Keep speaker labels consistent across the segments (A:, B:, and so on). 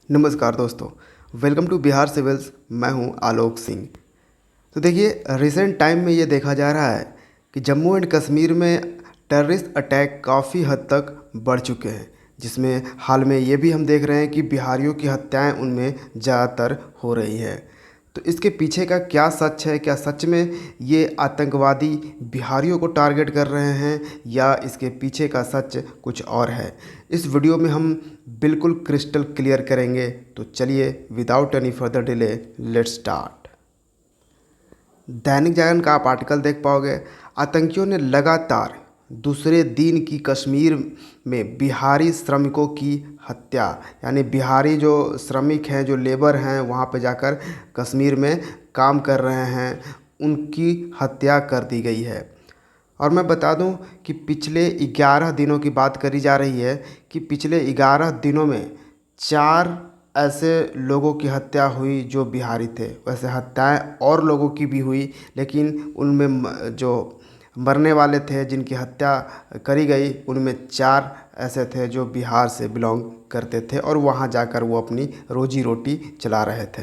A: नमस्कार दोस्तों। Welcome to Bihar civils. मैं हूं आलोक सिंह। तो देखिए, रिसेंट टाइम में ये देखा जा रहा है कि जम्मू एंड कश्मीर में टेररिस्ट अटैक काफ़ी हद तक बढ़ चुके हैं, जिसमें हाल में ये भी हम देख रहे हैं कि बिहारियों की हत्याएं उनमें ज़्यादातर हो रही हैं। तो इसके पीछे का क्या सच है? क्या सच में ये आतंकवादी बिहारियों को टारगेट कर रहे हैं या इसके पीछे का सच कुछ और है? इस वीडियो में हम बिल्कुल क्रिस्टल क्लियर करेंगे। तो चलिए, without any further delay, let's start. Dainik Jagran का आप आर्टिकल देख पाओगे। आतंकियों ने लगातार दूसरे दिन की कश्मीर में बिहारी श्रमिकों की हत्या, यानी बिहारी जो श्रमिक हैं, जो लेबर हैं, वहाँ पे जाकर कश्मीर में काम कर रहे हैं, उनकी हत्या कर दी गई है। और मैं बता दूं कि पिछले 11 दिनों की बात करी जा रही है कि पिछले 11 दिनों में 4 ऐसे लोगों की हत्या हुई जो बिहारी थे। वैसे हत्याएं और लोगों की भी हुई, लेकिन उनमें जो मरने वाले थे, जिनकी हत्या करी गई, उनमें 4 ऐसे थे जो बिहार से बिलोंग करते थे और वहाँ जाकर वो अपनी रोजी रोटी चला रहे थे।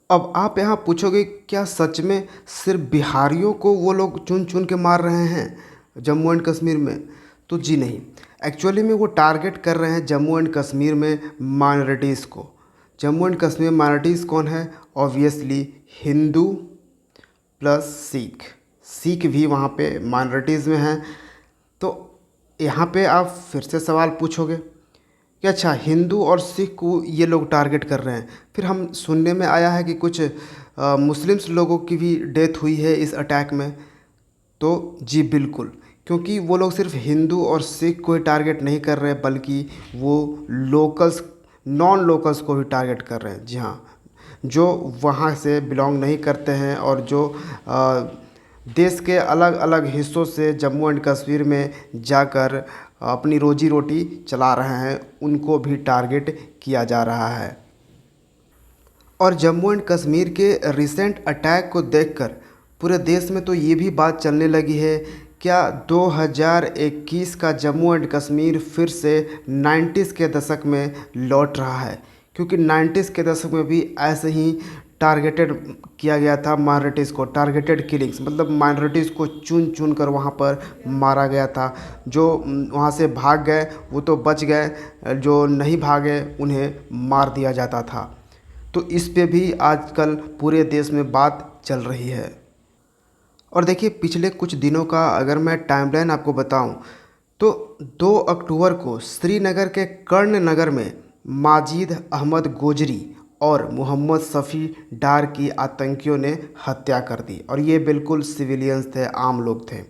A: अब आप यहाँ पूछोगे, क्या सच में सिर्फ बिहारियों को वो लोग चुन चुन के मार रहे हैं जम्मू एंड कश्मीर में? तो जी नहीं। एक्चुअली में वो टारगेट कर रहे हैं जम्मू एंड कश्मीर में माइनॉरिटीज़ को। जम्मू एंड कश्मीर माइनॉरिटीज़ कौन है? Obviously Hindu plus Sikh. सिख भी वहाँ पे माइनॉरिटीज़ में हैं। तो यहाँ पे आप फिर से सवाल पूछोगे कि अच्छा, हिंदू और सिख को ये लोग टारगेट कर रहे हैं। फिर हम सुनने में आया है कि कुछ मुस्लिम्स लोगों की भी डेथ हुई है इस अटैक में। तो जी बिल्कुल, क्योंकि वो लोग सिर्फ हिंदू और सिख को ही टारगेट नहीं कर रहे, बल्कि वो लोकल्स, नॉन लोकल्स को भी टारगेट कर रहे हैं। जी हाँ, जो वहाँ से बिलोंग नहीं करते हैं और जो देश के अलग अलग हिस्सों से जम्मू एंड कश्मीर में जाकर अपनी रोजी रोटी चला रहे हैं, उनको भी टारगेट किया जा रहा है। और जम्मू एंड कश्मीर के रिसेंट अटैक को देखकर पूरे देश में तो ये भी बात चलने लगी है, क्या 2021 का जम्मू एंड कश्मीर फिर से 90s के दशक में लौट रहा है? क्योंकि 90s के दशक में भी ऐसे ही टारगेटेड किया गया था माइनॉरिटीज़ को। टारगेटेड किलिंग्स मतलब माइनॉरिटीज़ को चुन चुन कर वहाँ पर मारा गया था। जो वहाँ से भाग गए वो तो बच गए, जो नहीं भागे उन्हें मार दिया जाता था। तो इस पे भी आजकल पूरे देश में बात चल रही है। और देखिए, पिछले कुछ दिनों का अगर मैं टाइमलाइन आपको बताऊं, तो 2 अक्टूबर को श्रीनगर के कर्ण नगर में माजिद अहमद गोजरी और मोहम्मद शफ़ी डार की आतंकियों ने हत्या कर दी। और ये बिल्कुल सिविलियंस थे, आम लोग थे।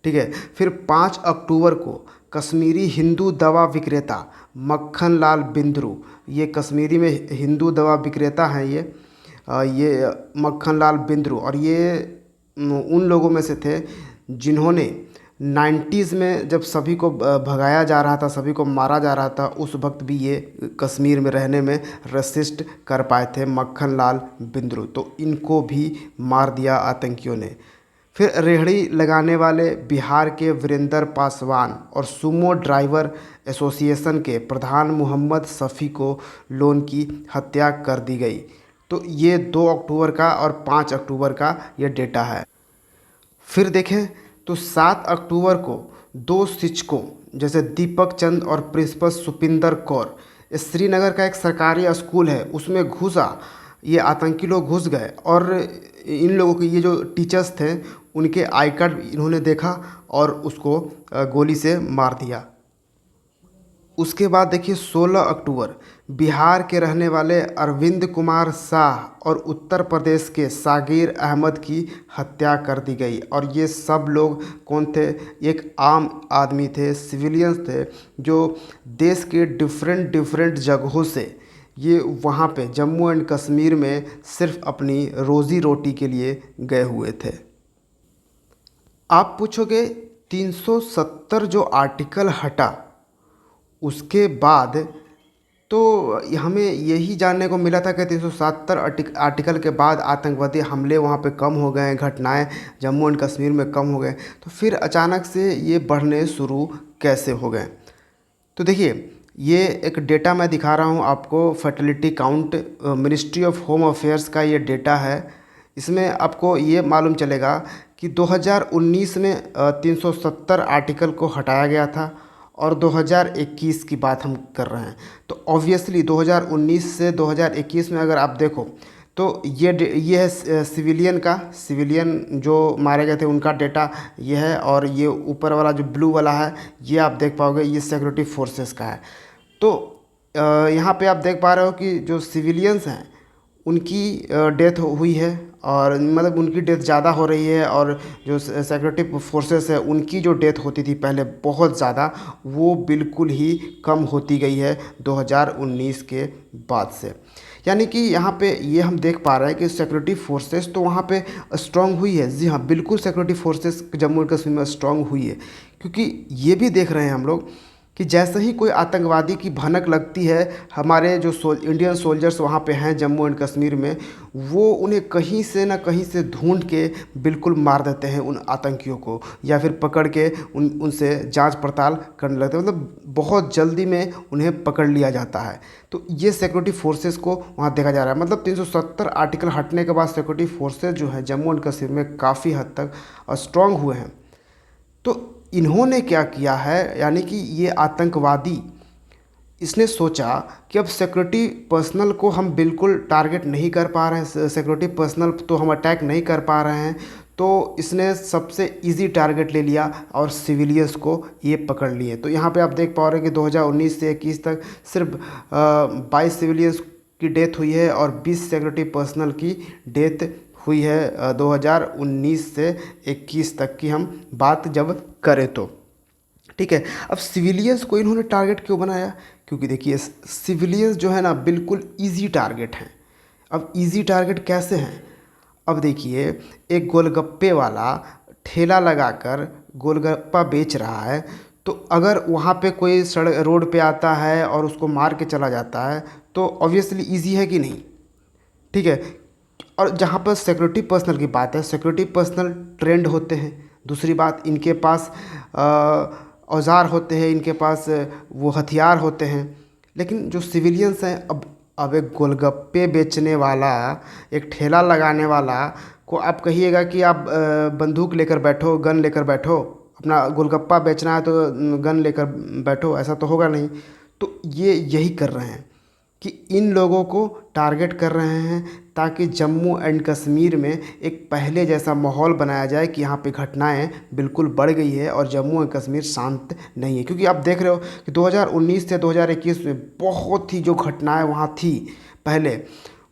A: ठीक है। फिर 5 अक्टूबर को कश्मीरी हिंदू दवा विक्रेता मक्खन लाल बिंद्रू, ये कश्मीरी में हिंदू दवा विक्रेता हैं ये मक्खन लाल बिंद्रू, और ये उन लोगों में से थे जिन्होंने 90s में जब सभी को भगाया जा रहा था, सभी को मारा जा रहा था, उस वक्त भी ये कश्मीर में रहने में रेसिस्ट कर पाए थे, मक्खन लाल बिंद्रू। तो इनको भी मार दिया आतंकियों ने। फिर रेहड़ी लगाने वाले बिहार के वीरेंद्र पासवान और सुमो ड्राइवर एसोसिएशन के प्रधान मोहम्मद शफ़ी को लोन की हत्या कर दी गई। तो ये 2 अक्टूबर का और 5 अक्टूबर का ये डेटा है। फिर देखें तो 7 अक्टूबर को 2 शिक्षकों जैसे दीपक चंद और प्रिंसिपल सुपिंदर कौर, श्रीनगर का एक सरकारी स्कूल है उसमें घुसा, ये आतंकी लोग घुस गए और इन लोगों के ये जो टीचर्स थे उनके आई कार्ड इन्होंने देखा और उसको गोली से मार दिया। उसके बाद देखिए 16 अक्टूबर बिहार के रहने वाले अरविंद कुमार शाह और उत्तर प्रदेश के सागिर अहमद की हत्या कर दी गई। और ये सब लोग कौन थे? एक आम आदमी थे, सिविलियंस थे, जो देश के डिफरेंट जगहों से ये वहाँ पे जम्मू एंड कश्मीर में सिर्फ अपनी रोज़ी रोटी के लिए गए हुए थे। आप पूछोगे 370 जो आर्टिकल हटा उसके बाद, तो हमें यही जानने को मिला था कि 370 आर्टिकल के बाद आतंकवादी हमले वहाँ पे कम हो गए हैं, घटनाएं जम्मू एंड कश्मीर में कम हो गए। तो फिर अचानक से ये बढ़ने शुरू कैसे हो गए? तो देखिए, ये एक डेटा मैं दिखा रहा हूँ आपको, fertility count, ministry of home affairs का ये डेटा है। इसमें आपको ये मालूम चलेगा कि 2019 में 370 आर्टिकल को हटाया गया था और 2021 की बात हम कर रहे हैं। तो ऑब्वियसली 2019 से 2021 में अगर आप देखो तो ये है सिविलियन का, सिविलियन जो मारे गए थे उनका डेटा ये है, और ये ऊपर वाला जो ब्लू वाला है ये आप देख पाओगे ये सिक्योरिटी फोर्सेस का है। तो यहाँ पे आप देख पा रहे हो कि जो सिविलियंस हैं उनकी डेथ हुई है, और मतलब उनकी डेथ ज़्यादा हो रही है, और जो सिक्योरिटी फोर्सेस है उनकी जो डेथ होती थी पहले बहुत ज़्यादा, वो बिल्कुल ही कम होती गई है 2019 के बाद से। यानी कि यहाँ पे ये हम देख पा रहे हैं कि सिक्योरिटी फोर्सेस तो वहाँ पे स्ट्रांग हुई है। जी हाँ, बिल्कुल security forces Jammu and Kashmir में स्ट्रांग हुई है, क्योंकि ये भी देख रहे हैं हम लोग कि जैसे ही कोई आतंकवादी की भनक लगती है, हमारे जो इंडियन सोल्जर्स वहाँ पे हैं जम्मू एंड कश्मीर में, वो उन्हें कहीं से ना कहीं से ढूंढ के बिल्कुल मार देते हैं उन आतंकियों को, या फिर पकड़ के उनसे जांच पड़ताल करने लगते हैं। मतलब बहुत जल्दी में उन्हें पकड़ लिया जाता है। तो ये सिक्योरिटी फोर्सेस को वहाँ देखा जा रहा है। मतलब 370 आर्टिकल हटने के बाद सिक्योरिटी फोर्सेस जो है जम्मू एंड कश्मीर में काफ़ी हद तक स्ट्रांग हुए हैं। तो इन्होंने क्या किया है, यानी कि ये आतंकवादी, इसने सोचा कि अब सिक्योरिटी पर्सनल को हम बिल्कुल टारगेट नहीं कर पा रहे हैं, सिक्योरिटी पर्सनल तो हम अटैक नहीं कर पा रहे हैं, तो इसने सबसे इजी टारगेट ले लिया और सिविलियंस को ये पकड़ लिए। तो यहाँ पे आप देख पा रहे हैं कि 2019 से 21 तक सिर्फ 22 सिविलियंस की डेथ हुई है और 20 सिक्योरिटी पर्सनल की डेथ हुई है 2019 से 21 तक की हम बात जब करें तो। ठीक है, अब सिविलियंस को इन्होंने टारगेट क्यों बनाया? क्योंकि देखिए सिविलियंस जो है ना बिल्कुल इजी टारगेट हैं। अब इजी टारगेट कैसे हैं? अब देखिए, एक गोलगप्पे वाला ठेला लगाकर गोलगप्पा बेच रहा है, तो अगर वहाँ पे कोई सड़क रोड पे आता है और उसको मार के चला जाता है तो ऑब्वियसली इजी है कि नहीं? ठीक है। और जहाँ पर सिक्योरिटी पर्सनल की बात है, सिक्योरिटी पर्सनल ट्रेंड होते हैं। दूसरी बात, इनके पास औज़ार होते हैं, इनके पास वो हथियार होते हैं। लेकिन जो सिविलियंस हैं, अब एक गोलगप्पे बेचने वाला, एक ठेला लगाने वाला को आप कहिएगा कि आप बंदूक लेकर बैठो, गन लेकर बैठो, अपना गोलगप्पा बेचना है तो गन लेकर बैठो, ऐसा तो होगा नहीं। तो ये यही कर रहे हैं कि इन लोगों को टारगेट कर रहे हैं ताकि जम्मू एंड कश्मीर में एक पहले जैसा माहौल बनाया जाए कि यहाँ पे घटनाएं बिल्कुल बढ़ गई है और जम्मू एंड कश्मीर शांत नहीं है। क्योंकि आप देख रहे हो कि 2019 से 2021 में बहुत ही जो घटनाएं वहाँ थी पहले,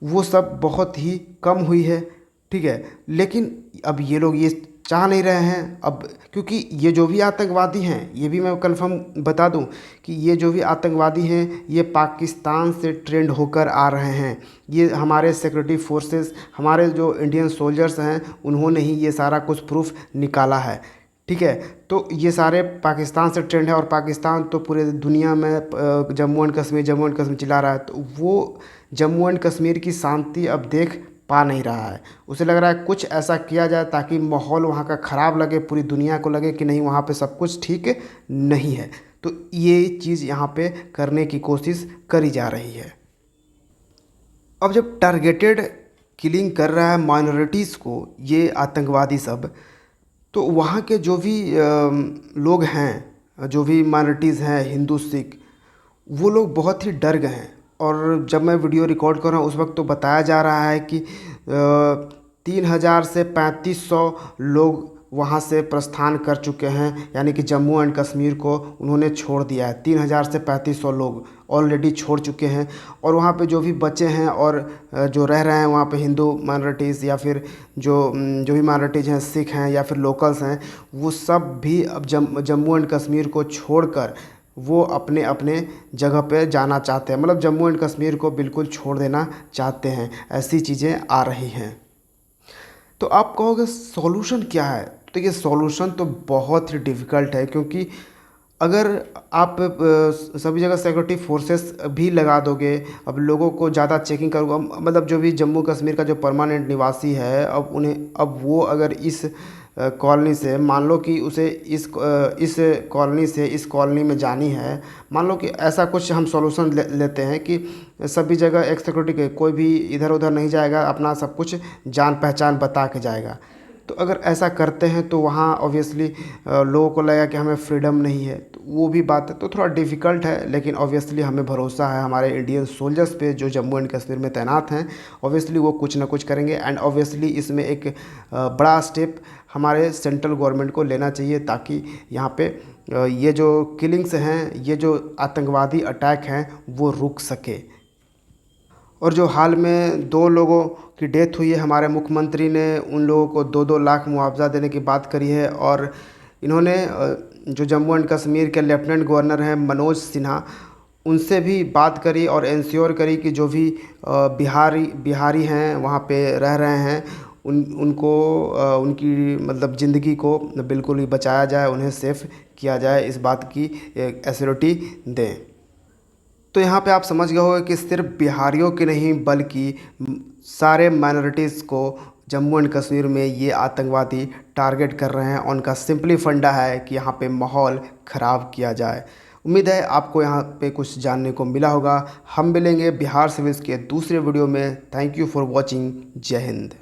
A: वो सब बहुत ही कम हुई है। ठीक है, लेकिन अब ये लोग ये चाह नहीं रहे हैं अब, क्योंकि ये जो भी आतंकवादी हैं, ये भी मैं कंफर्म बता दूं कि ये जो भी आतंकवादी हैं ये पाकिस्तान से ट्रेंड होकर आ रहे हैं। ये हमारे सिक्योरिटी फोर्सेस, हमारे जो इंडियन सोल्जर्स हैं, उन्होंने ही ये सारा कुछ प्रूफ निकाला है। ठीक है, तो ये सारे पाकिस्तान से ट्रेंड है, और पाकिस्तान तो पूरे दुनिया में जम्मू एंड कश्मीर चिल्ला रहा है। तो वो जम्मू एंड कश्मीर की शांति अब देख पा नहीं रहा है। उसे लग रहा है कुछ ऐसा किया जाए ताकि माहौल वहाँ का ख़राब लगे, पूरी दुनिया को लगे कि नहीं वहाँ पे सब कुछ ठीक नहीं है। तो ये चीज़ यहाँ पे करने की कोशिश करी जा रही है। अब जब टारगेटेड किलिंग कर रहा है माइनॉरिटीज़ को ये आतंकवादी सब, तो वहाँ के जो भी लोग हैं, जो भी माइनॉरिटीज़ हैं, हिंदू सिख, वो लोग बहुत ही डर गए हैं। और जब मैं वीडियो रिकॉर्ड कर रहा हूँ उस वक्त तो बताया जा रहा है कि 3000 से 3500 लोग वहाँ से प्रस्थान कर चुके हैं, यानी कि जम्मू एंड कश्मीर को उन्होंने छोड़ दिया है। 3000 से 3500 लोग ऑलरेडी छोड़ चुके हैं, और वहाँ पे जो भी बचे हैं और जो रह रहे हैं वहाँ पे हिंदू माइनॉरिटीज़ या फिर जो भी माइनॉरिटीज़ हैं, सिख हैं या फिर लोकल्स हैं, वो सब भी अब जम्मू एंड कश्मीर को छोड़कर वो अपने अपने जगह पे जाना चाहते हैं। मतलब जम्मू एंड कश्मीर को बिल्कुल छोड़ देना चाहते हैं। ऐसी चीज़ें आ रही हैं। तो आप कहोगे सॉल्यूशन क्या है? तो ये सॉल्यूशन तो बहुत ही डिफ़िकल्ट है, क्योंकि अगर आप सभी जगह सिक्योरिटी फोर्सेस भी लगा दोगे, अब लोगों को ज़्यादा चेकिंग करूँगा, मतलब जो भी जम्मू कश्मीर का जो परमानेंट निवासी है, अब वो अगर इस कॉलोनी से, मान लो कि उसे इस कॉलोनी से इस कॉलोनी में जानी है, मान लो कि ऐसा कुछ हम सॉल्यूशन लेते हैं कि सभी जगह एक सिक्योरिटी के, कोई भी इधर उधर नहीं जाएगा, अपना सब कुछ जान पहचान बता के जाएगा। तो अगर ऐसा करते हैं तो वहाँ ऑब्वियसली लोगों को लगेगा कि हमें फ्रीडम नहीं है, तो वो भी बात है, तो थोड़ा डिफ़िकल्ट है। लेकिन ऑब्वियसली हमें भरोसा है हमारे इंडियन सोल्जर्स पे जो जम्मू एंड कश्मीर में तैनात हैं। ऑब्वियसली वो कुछ ना कुछ करेंगे। एंड ऑब्वियसली इसमें एक बड़ा स्टेप हमारे सेंट्रल गवर्नमेंट को लेना चाहिए, ताकि यहाँ पे ये जो किलिंग्स हैं, ये जो आतंकवादी अटैक हैं, वो रुक सके। और जो हाल में 2 लोगों की डेथ हुई है, हमारे मुख्यमंत्री ने उन लोगों को 2-2 लाख मुआवज़ा देने की बात करी है। और इन्होंने जो जम्मू एंड कश्मीर के लेफ्टिनेंट गवर्नर हैं मनोज सिन्हा, उनसे भी बात करी और इंश्योर करी कि जो भी बिहारी हैं वहाँ पे रह रहे हैं, उनको उनकी मतलब ज़िंदगी को बिल्कुल ही बचाया जाए, उन्हें सेफ़ किया जाए, इस बात की एश्योरिटी दें। तो यहाँ पे आप समझ गए होंगे कि सिर्फ बिहारियों के नहीं बल्कि सारे माइनॉरिटीज़ को जम्मू एंड कश्मीर में ये आतंकवादी टारगेट कर रहे हैं। और उनका सिंपली फंडा है कि यहाँ पे माहौल ख़राब किया जाए। उम्मीद है आपको यहाँ पे कुछ जानने को मिला होगा। हम मिलेंगे बिहार सर्विस के दूसरे वीडियो में। Thank you for watching. जय हिंद।